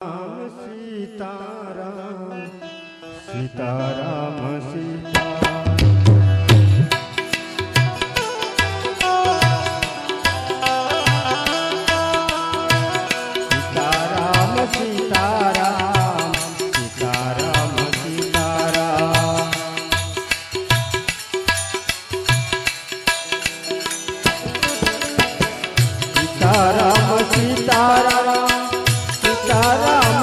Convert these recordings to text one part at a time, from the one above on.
सीताराम सीताराम सीताराम सीताराम सीताराम सीताराम सीताराम सीताराम सीताराम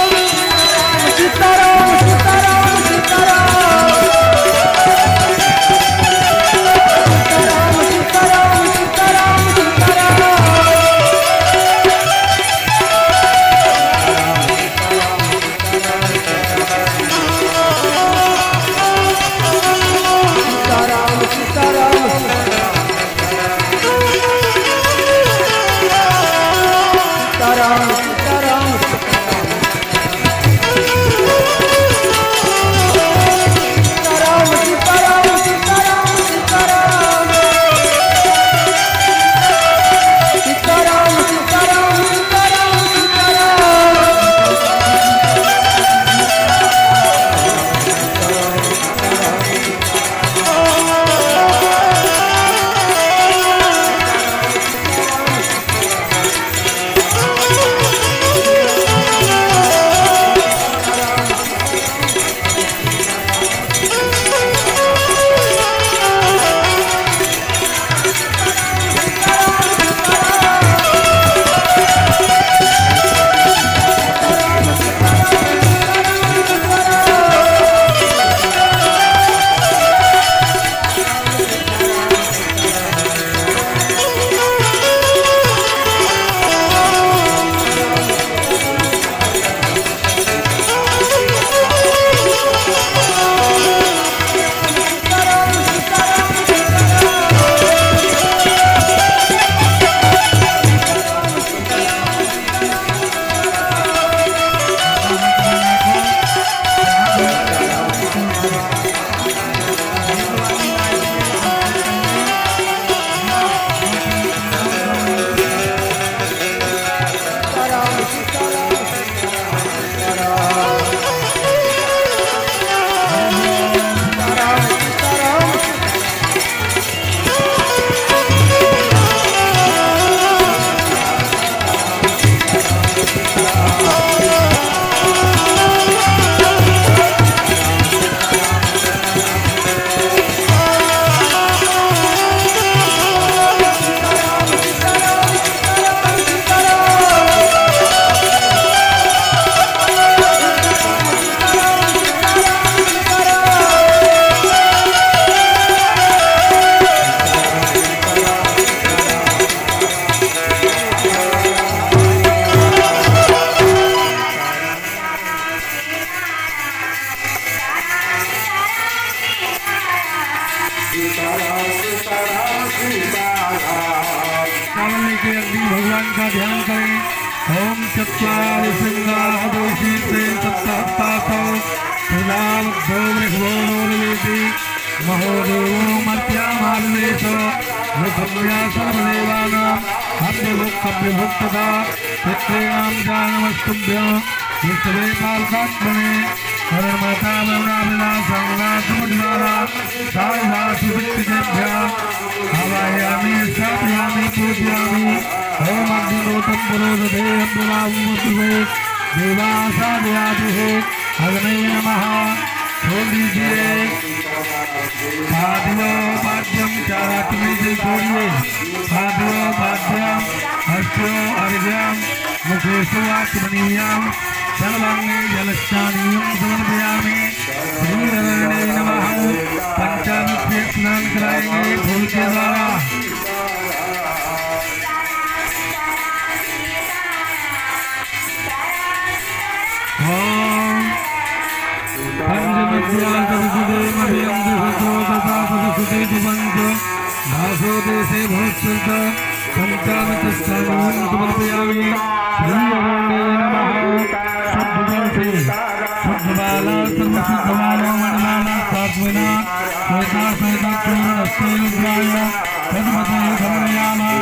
श्रृंगारदोषीते सप्तहस्तासौ प्रजावद्धोमृगोणोर्वेति महोदेवो मर्त्यामार्वेश मुखम्या सर्वदेवानां अभ्यभुक्तदा पितॄणां जानमस्तुभ्यं विष्णवे पालकात्मने हरमाता वरुणाभिलाषाङ्गासमुद्वारा सायवासुशक्तिभ्यः आवाहयामि स्थापयामि पूजयामि ओम अग्निहोत्रं पुरोदधे अब्दुलामुद्वे देवासादयातिहे अग्नये नमः। छोड़ दीजिए पाद्यो पाद्यम चारात्मी से छोड़िए पाद्यो पाद्यम हस्यो अर्घ्यम मुखेशो आत्मनीयम सर्वांगे जलस्नानीयम समर्पयामि। श्रीरमणे नमः। पंचामृत से स्नान कराएंगे फूल के द्वारा। ओम भाषोदेशे भवत्सर्ग पंचामृतस्नानं समर्पयामि। श्रीरमणे नमः। शुद्धजल से शुद्धबाला सर्वशुद्धबाला मणिमाला सात्विना श्वेता श्वेताक्षरस्तेरुद्राय तद्मते समर्पयामः।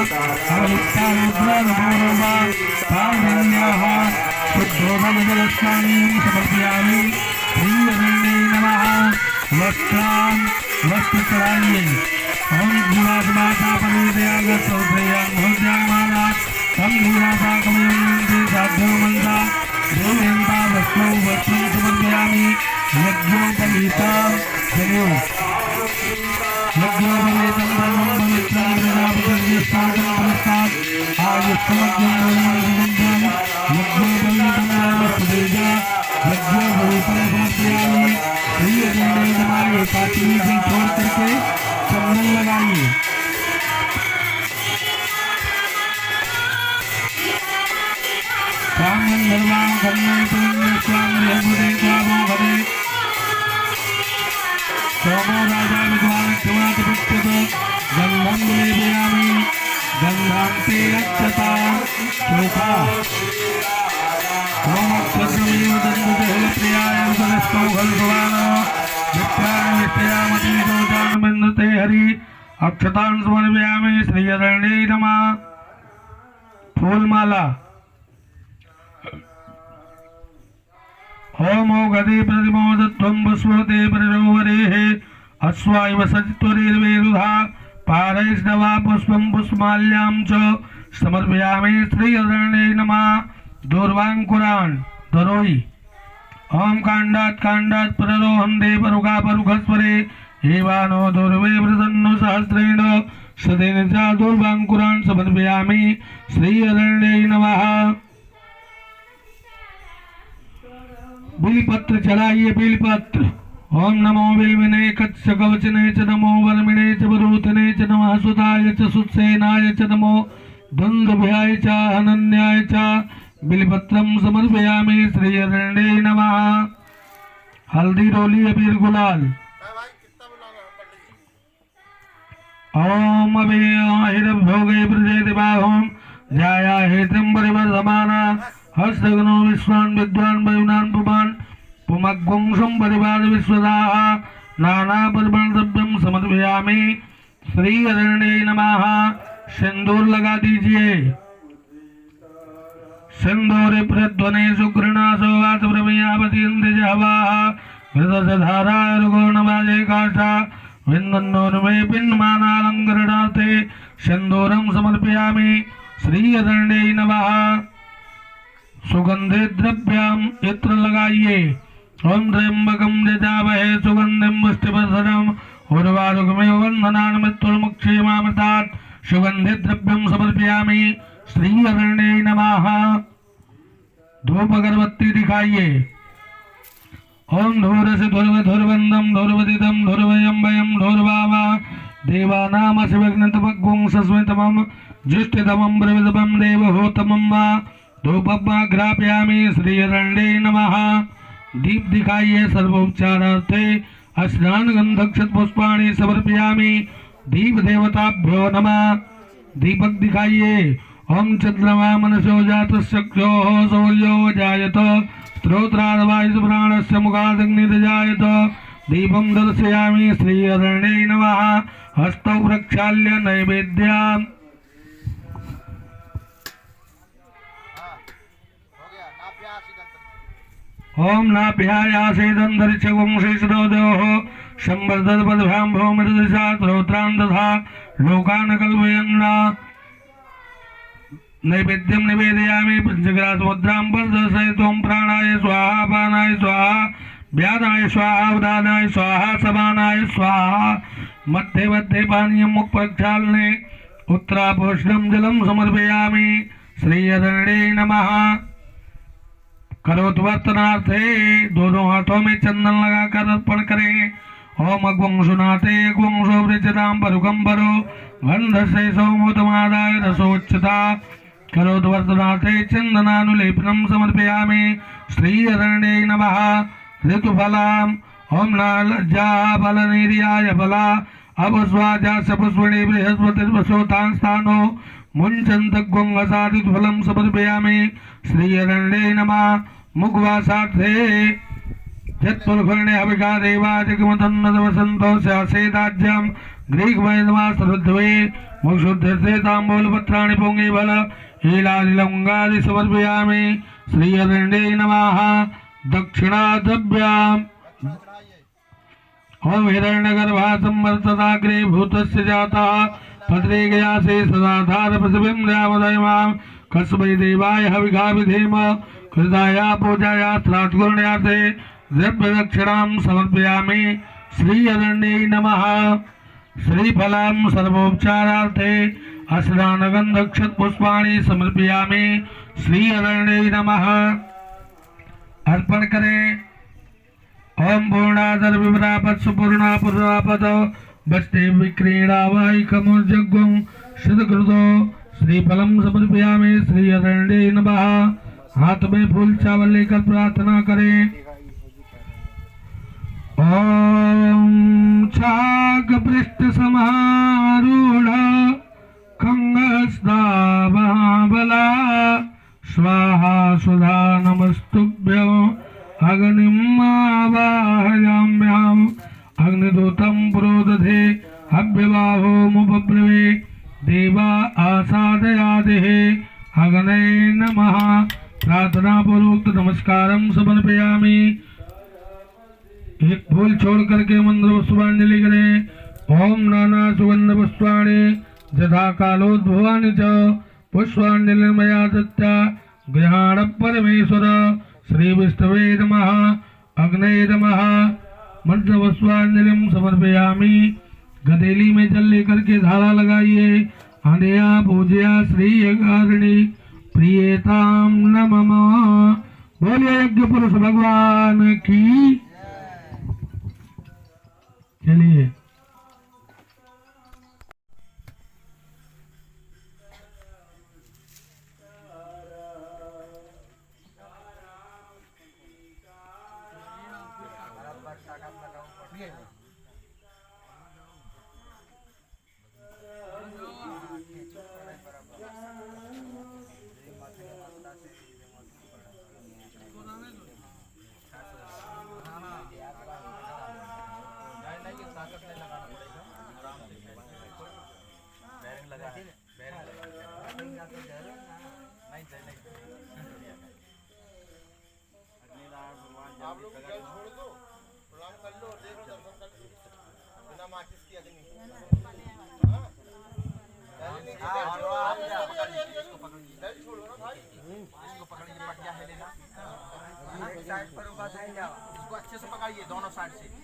अवलिप्तारुद्रानुपूर्वा पावन्याः शुद्धोदकजलस्नानं समर्पयामि। श्रीरमणे नमः। वस्त्रान् वस्त्र चढ़ाइए। ओम गुणात्माता परिदयागत सौत्रयान् भोज्यामाना तम गुणाता कमयन्ते साध्यो मंता देवयन्ता वस्त्रौ वस्त्रं समर्पयामि। यज्ञोपवीता जयो यज्ञोपवीतं धर्मं पवित्रं प्रजापतिर्यस्तातं पुरस्तात् आयुष्मज्ञं धर्मं यज्ञोपवीतं धर्मस्तेजा यज्ञोपवीतं समर्पयामि। श्रीरमणे नमः। एकादशी से छोड़ करके चंदन लगाइए। ब्राह्मण भगवान कन्या पुण्य स्वामी हरे स्वामो हरे सोमो राजा विद्वान क्षमात पुष्पत गंधम लेपयामि। गंधान्ते रक्षता चोखा ओमक्षत्रमेव दन्तदेह प्रियाय उपदस्तौ खल्भवान विप्राण विषयामति दोषान् बन्धते हरि अक्षतान् समर्पयामि। श्रीरमणे नमः। फूलमाला। ओम गदे प्रतिमोदत्वं वस्वते परिरोहरेः अश्वायव सचित्वरीर्वेरुधा पारैष्णवा पुष्पं पुष्पमाल्यां च समर्पयामि। श्रीरमणे नमः। दूर्वांकुरान् दरोई। ओम कांडात् कांडात् पररोहन्ते परुगा परुघस्वरे एवानो दूर्वे वृदन्नो सहस्रेण सदेन च दूर्वांकुरान् समर्पयामि। श्रीरमणे नमः। बिलपत्र चढ़ाइए। बिलपत्र। ओम नमो बिल्विने कच्छ कवचने च नमो वर्मिणे च वरूथने च नमः सुताय च सुत्सेनाय च नमो द्वन्द्वभयाय च अनन्याय च बिलपत्रं समर्पयामि। श्रीरमणे नमः। हल्दी रोली अबीर गुलाल। ओम अभिभोगे प्रजयति बाहोम ध्याया हेतुं परिवर्धमाना हस्तगनो विश्वान् विद्वान् वयुनान् पुमान् पुमग्वंशं परिवार विश्वदाः नानापर्वणद्रव्यं समर्पयामि। श्रीरमणे नमः। सिंदूर लगा दीजिए। सिंदूरे प्रध्वने सुघृणासो वातप्रमेयावतीन्द्र जहवाः मृदधारा रुगोणवाजे काशा विन्दन्नोर्मे पिण्डमानालङ्करणार्थे सिंदूरं समर्पयामि। श्रीरमणे नमः। सुगंधित द्रव्यम इत्र लगाइए। ओम त्र्यंबकं यजामहे सुगंधिं पुष्टिवर्धनम् उर्वारुकमेव बन्धनान् मृत्युर्मुक्षीमामृतात् सुगंधित द्रव्यं समर्पयामि। श्रीरमणे नमः। धूप अगरबत्ती दिखाइए। ओम धूरस धुर्व धुर्वंदम धुर्वदिदम धुर्वयं वयं धुर्वामा देवानामशिवग्नतमग्गुं सस्मितमं जुष्टितमं ब्रविदमं देवहोतमं वा धूपमाग्रापयामि। श्रीरमणे नमः। दीप दिखाइए। सर्वोपचारार्थे स्नान गंधक्षत पुष्पाणि समर्पयामि। दीप देवताभ्यो नमः। दीपक दिखाइए। ओम चंद्रमा मनसो जातस्यक्षोः सौर्यो जायत स्त्रोत्राद्वायुः प्राणस्य मुखादग्निर्जायत दीपं दर्शयामि श्रीहरणे नमः हस्तौ प्रक्षाल्य नैवेद्याम् ओम नाभ्यायासेदंधरिचगुं श्रीसुरोदयोः संवर्धदपदभ्यां भौमृदशा स्त्रोत्रान् दधा लोकान् कल्पयन्ना नैवेद्यं निवेदयामि पंचग्रासमुद्रां वर्धसयित्वं प्राणाय स्वाहा पानाय स्वाहा व्यानाय स्वाहा उदानाय स्वाहा समानाय स्वाहा मध्ये मध्ये पानीयं मुखप्रक्षालने उत्तरापोष्णं जलं समर्पयामि श्रीहरणे नमः। करोत्वर्तनार्थे दोनों हाथों में चंदन लगाकर अर्पण करें। ओम अग्वंशुनाथे अग्वंशो वृजताम परुकंबरो गंधसे सौमुतमादाय रसोच्चता करोत्वर्तनाथे चंदनानुलेपनम समर्पयामि श्रीहरणे नमः। ऋतुफलाम ओम नालज्जा फलनिर्याय फला अपस्वाजा सपुष्वणे बृहस्पतिर्वसोतां स्थानो मुञ्चन्तग्वंगसादिफलं समर्पयामि श्रीहरणे नमः। मुखवासार्थे यत्पुरुषर्णे अभिगा देवा जगमतन्नदवसन्तो स्यासेदाज्यं ग्रीकवैद्यमास्तरुद्वे मुक्षुद्धे ताम्बूलपत्राणि पुङ्गे बल हीलादिलङ्गादि समर्पयामि श्रीहरणे नमः। दक्षिणाद्रव्याम् ओम हिरण्यगर्भा संवर्तताग्रे भूतस्य जातः भद्रे गया से सदाधार प्रतिबिंबयामदयमां कस्मै देवाय हविघा विधेम कृताया पूजाया श्राद्धगुण्यार्थे द्रव्यदक्षिणां समर्पयामि श्रीहरणे नमः। श्रीफलां सर्वोपचारार्थे अस्नानगन्धक्षतपुष्पाणि समर्पयामि श्रीहरणे नमः। अर्पण करें। ओम पूर्णादर विवरापत् सुपूर्णा पूर्णापद बस्ते विक्रीड़ा वाई कमुर्जग्गुं सिद्धकृतो श्रीफलम समर्पयामि श्रीहरणे नमः। हाथ में फूल चावल लेकर प्रार्थना करें। ओम छाग पृष्ठ समारूढ़ खंगस्दा महाबला स्वाहा सुधा नमस्तुभ्यं अग्निम् आवाहयाम्यहम् अग्निदूतं पुरोदधे हव्यवाहो मुपब्रवे देवा आसादयादेः अग्नये नमः। प्रार्थना पूर्वक नमस्कारं समर्पयामि। एक फूल छोड़ करके मंत्र पुष्पांजलि करें। ओम नाना सुगंध पुष्पाणि यथा कालोद्भवानि च पुष्पांजलिर्मया दत्ता गृहाण परमेश्वर श्री विष्णवे नमः। अग्नये नमः। मंत्र पुष्पांजलिं समर्पयामि। गदेली में जल लेकर के धारा लगाइए। अनया पूजया श्री यज्ञारिणी प्रियताम नमः। बोलिए यज्ञ पुरुष भगवान की। चलिए आप लोग जल छोड़ दो, प्रणाम कर लो, देख लो, दर्शन कर लो, बिना माचिस की अग्नि। जल छोड़ो ना भाई, इसको पकड़िए, पटिया है लेना, साइड पर ऊपर से जाओ, इसको अच्छे से पकड़िए, दोनों साइड से इसको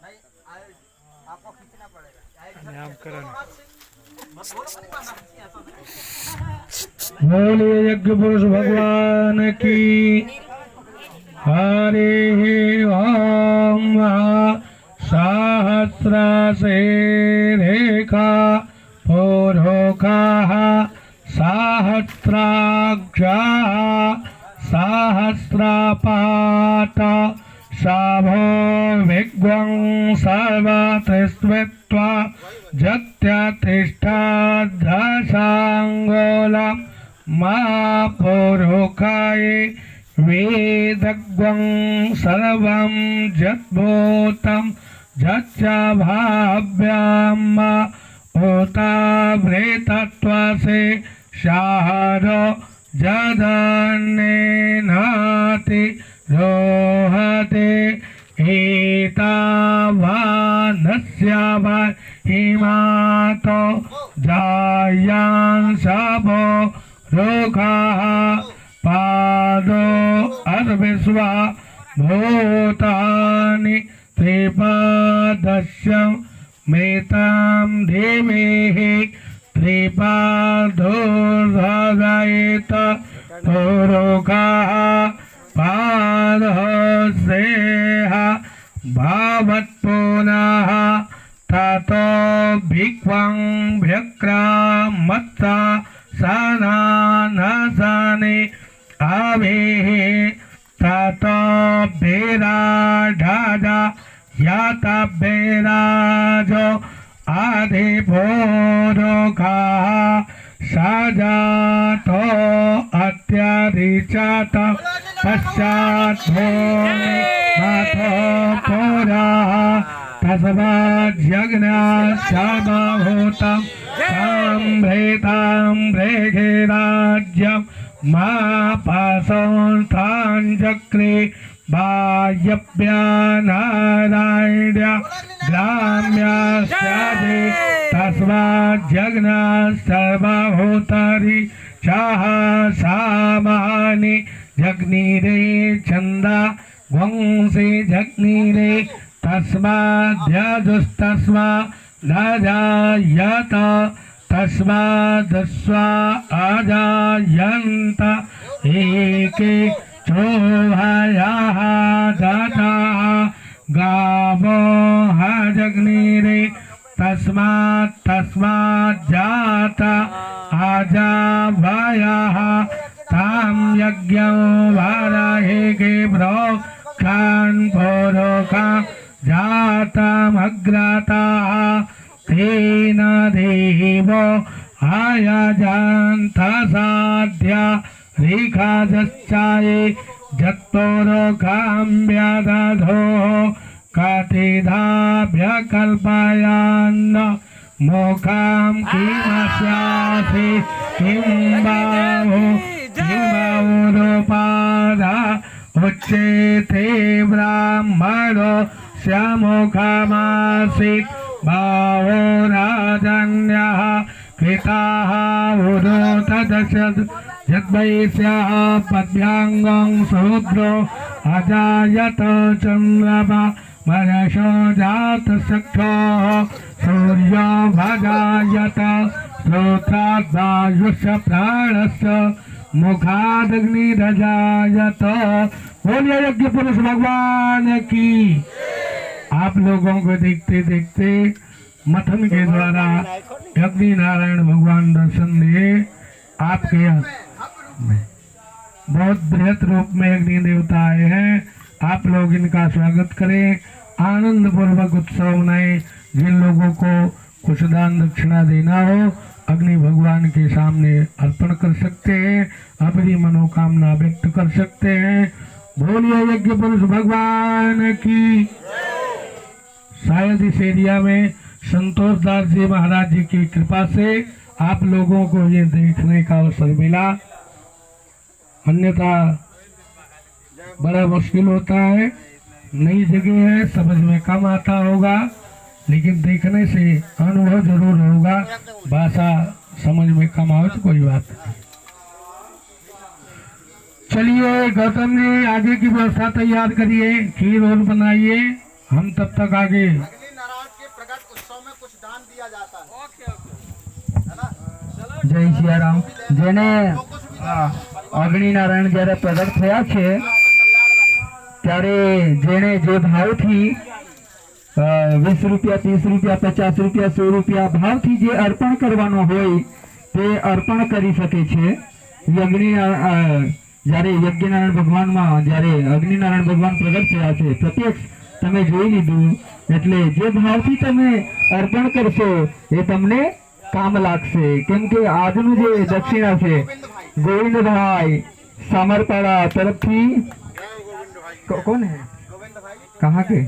नहीं, आपको खींचना पड़ेगा, बोलिए यज्ञ पुरुष भगवान की। हरे ओम सहस्रासे रेखा पुरोखा सहस्राक्षा सहस्रपात शाभो विग्वं सर्वत्रिस्वित् त्वा जत्यातिष्ठाध्यासाङ्गोलं मा पुरुखाय वेदग्वं सर्वं जद्भूतं जच्च भाव्यां मा ओतावृतत्वसे शारो जदन्नेनाति रोहते एतावानस्य वा हिमातो जायां सबो रोगाः पादो अर्विश्वा भूतानि त्रिपादस्यं मेतां देवेः त्रिपादोर्धयेत रोगाः पादसेह भावत्पुनः ततो भिक्वं भ्यक्रामत्ता सनानसने अवेः ततो बेराढा यातबेराजो आदिभोरोगाः सजातो अत्यरिचत पश्चाद्भूमि मातो पुरः तस्माज्जज्ञास्याभूतं सम्भृताम्भृगिराज्यं मा पासोऽन्ताञ्चक्रे वायव्यानारायण्य ग्राम्यास्यादि तस्माज्जज्ञास्सर्वभूतानि चाह सामानि जग्निरे छन्दा वंशे जग्निरे तस्माद्यजुस्तस्मा न जायत तस्मादस्वा अजायन्त एके चोभयाः दताः गावो जग्निरे तस्माज्जात अजाभयाः तां यज्ञं वाराहेगे ब्रोक्षान् पुरोखा जातमग्रताः तेन देवो आयजान्तसाध्या रेखाजश्चाये जत्तोरोगाम्यदधो कतिधाभ्यकल्पयान्न मोखां किमस्यासि किं बाहुरूपादा उच्यते ब्राह्मणो स्यमुखमासीत् बाहो राजन्यः कृताः उरोतदशत् यद्वैस्यः पद्भ्याङ्गं शूद्रो अजायत चन्द्रमा मनसो जातशक्तः सूर्यो भजायत श्रोत्राद्वायुष्य प्राणस्य मुखादग्निरजायत। बोलिए यज्ञ पुरुष भगवान की। आप लोगों को देखते देखते मथन के द्वारा अग्नि नारायण भगवान दर्शन दिए। आपके बहुत बृहत रूप में अग्नि देवता आए हैं। आप लोग इनका स्वागत करें, आनंद पूर्वक उत्सव मनाएं। जिन लोगों को कुछ दान दक्षिणा देना हो अग्नि भगवान के सामने अर्पण कर सकते हैं, अपनी मनोकामना व्यक्त कर सकते हैं। बोलिए यज्ञ पुरुष भगवान की। शायद इस एरिया में संतोष दास जी महाराज जी की कृपा से आप लोगों को ये देखने का अवसर मिला, अन्यथा बड़ा मुश्किल होता है। नई जगह है, समझ में कम आता होगा, लेकिन देखने से अनुभव जरूर होगा। भाषा समझ में कम आवे तो कोई बात नहीं। चलिए गौतम जी आगे की व्यवस्था तैयार करिए, खीर और बनाइए, हम तब तक आगे। अग्नि नारायण के प्रकट उत्सव में कुछ दान दिया जाता है। जय सिया राम। जेने अग्नि नारायण જ્યારે પ્રગટ થયા છે ત્યારે જેણે જે ભાવથી 20 રૂપિયા 30 રૂપિયા 50 રૂપિયા 100 રૂપિયા ભાવથી જે અર્પણ કરવાનો હોય તે અર્પણ કરી શકે છે। જ્યારે યજ્ઞનારાયણ ભગવાનમાં જ્યારે અગ્નિનારાયણ ભગવાન પ્રગટ થયા છે પ્રત્યક્ષ તમે જોઈ લીધું, એટલે જે ભાવથી તમે અર્પણ કરશો એ તમને કામ લાગશે. કેમ કે આજનું જે દક્ષિણા છે ગોવિંદભાઈ સામરપાड़ा તરફથી कौन है गोविंद भाई कहाँ के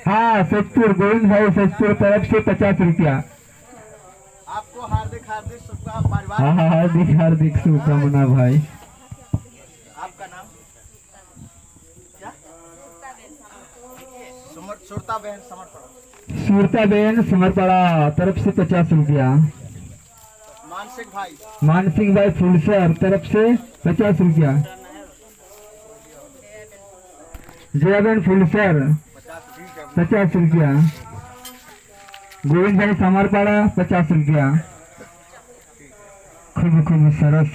हाँ सचपुर गोविंद भाई सचपुर तरफ से 50 रुपया. आपको हार्दिक हार्दिक शुभकामनाएं परिवार. हाँ हाँ हार्दिक हार्दिक शुभकामना भाई. आपका नाम क्या? सुरता बहन समर्पण. सूरताबेन समरपाड़ा तरफ से 50 रुपया. मानसिंह भाई फुलसर तरफ से 50 रुपया. जयाबेन फुलसर 50 रुपया. गोविंद भाई समरपाड़ा 50 रुपया. खूब खूब सरस.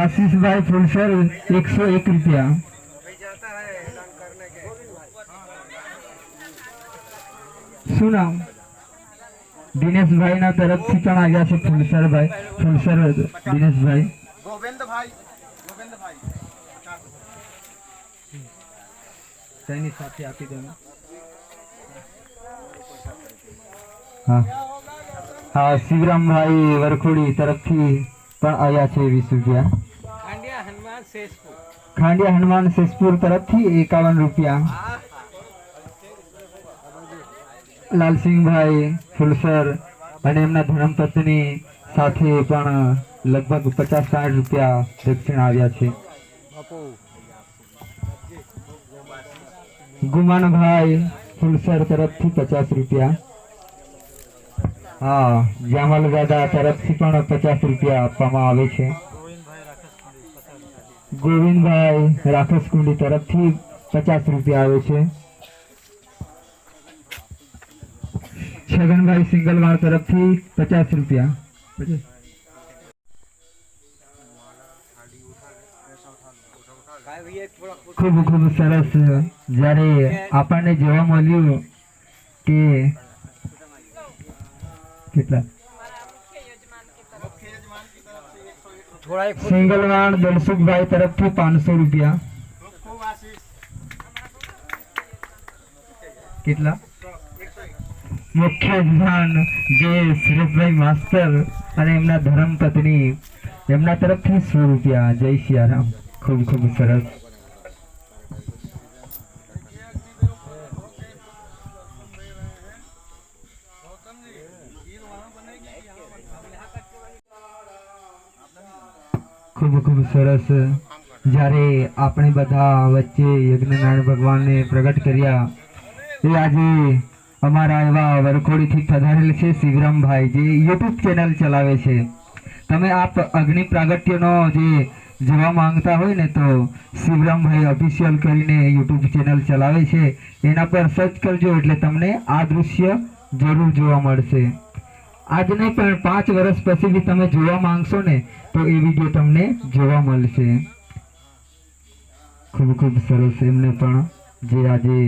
आशीष भाई फुलसर 101 रुपया. શું નામ દિનેશભાઈ ના તરફથી પણ આવ્યા છે ફુલસરભાઈ ફુલસર દિનેશભાઈ. गोविंद भाई તેની સાથે આપી દો. હા હા શિવરામભાઈ વરખોડી તરફથી પણ આવ્યા છે 20 રૂપિયા. ખાંડિયા હનુમાન શેષપુર તરફથી 51 રૂપિયા. લાલસિંહભાઈ ફુલસર અને એમના ધર્મપત્ની સાથે પણ લગભગ 50-60 રૂપિયા દક્ષિણા આવ્યા છે. ગુમાનભાઈ ફુલસર તરફથી 50 રૂપિયા. હા જામલ દાદા તરફથી પણ 50 રૂપિયા આપવામાં આવે છે. ગોવિંદભાઈ રાખસકુંડી તરફથી 50 રૂપિયા આવે છે. છગનભાઈ સિંગલવાડ તરફથી 50 રૂપિયા. ખૂબ ખૂબ સરસ. જ્યારે આપણને જોવા મળ્યું કે કેટલા સિંગલવાડ દલસુખભાઈ તરફથી 500 રૂપિયા. કેટલા મુખ્ય જવાન જે સુરેશભાઈ માસ્ટર અને એમના ધર્મપત્ની એમના તરફથી 100 રૂપિયા. જય સિયારામ. ખૂબ ખૂબ સરસ. ખૂબ ખૂબ સરસ. જ્યારે આપણે બધા વચ્ચે યજ્ઞનારાયણ ભગવાનને પ્રગટ કર્યા એ આજે અમારા એવા વરખોડીથી પધારેલ છે શિવરામભાઈ જે યુટ્યુબ ચેનલ ચલાવે છે. તમે આપ અગ્નિ પ્રાગટ્યનો જે જોવા માંગતા હોય ને તો શિવરામભાઈ ઓફિશિયલ કરીને યુટ્યુબ ચેનલ ચલાવે છે. એના પર સર્ચ કરજો એટલે તમને આ દૃશ્ય જરૂર જોવા મળશે. આજ નહીં પણ 5 વર્ષ પછી બી તમે જોવા માંગશો ને તો એ વિડીયો તમને જોવા મળશે. ખૂબ ખૂબ સરસ. એમને પણ જે આજે